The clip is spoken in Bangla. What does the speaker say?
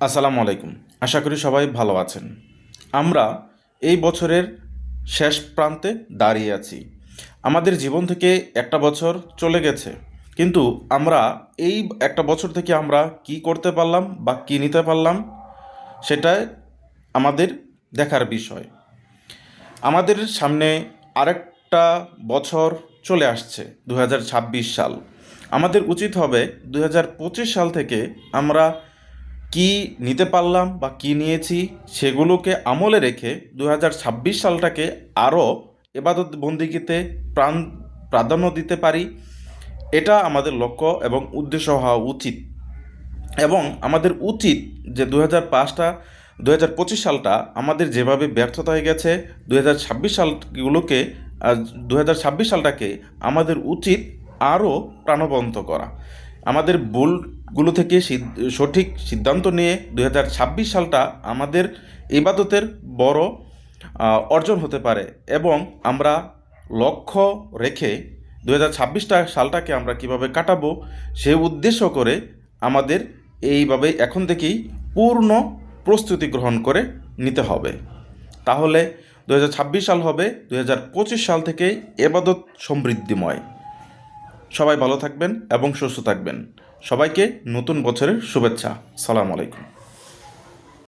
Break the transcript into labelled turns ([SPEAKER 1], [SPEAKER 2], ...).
[SPEAKER 1] আসসালামু আলাইকুম। আশা করি সবাই ভালো আছেন। আমরা এই বছরের শেষ প্রান্তে দাঁড়িয়ে আছি। আমাদের জীবন থেকে একটা বছর চলে গেছে, কিন্তু আমরা এই একটা বছর থেকে আমরা কি করতে পারলাম বা কি নিতে পারলাম সেটাই আমাদের দেখার বিষয়। আমাদের সামনে আরেকটা বছর চলে আসছে, 2026 সাল। আমাদের উচিত হবে 2025 সাল থেকে আমরা কি নিতে পারলাম বা কি নিয়েছি সেগুলোকে আমলে রেখে 2026 সালটাকে আরও এবাদত বন্দিগিতে প্রাণ প্রাধান্য দিতে পারি। এটা আমাদের লক্ষ্য এবং উদ্দেশ্য হওয়া উচিত। এবং আমাদের উচিত যে 2025 সালটা আমাদের যেভাবে ব্যর্থতা হয়ে গেছে, 2026 সালগুলোকে 2026 সালটাকে আমাদের উচিত আরও প্রাণবন্ত করা। আমাদের ভুলগুলো থেকে সঠিক সিদ্ধান্ত নিয়ে 2026 সালটা আমাদের ইবাদতের বড় অর্জন হতে পারে। এবং আমরা লক্ষ্য রেখে 2026 সালটাকে আমরা কিভাবে কাটাবো সে উদ্দেশ্য করে আমাদের এইভাবে এখন থেকেই পূর্ণ প্রস্তুতি গ্রহণ করে নিতে হবে। তাহলে 2026 সাল হবে 2025 সাল থেকে এবাদত সমৃদ্ধিময়। সবাই ভালো থাকবেন এবং সুস্থ থাকবেন। সবাইকে নতুন বছরের শুভেচ্ছা। সালাম আলাইকুম।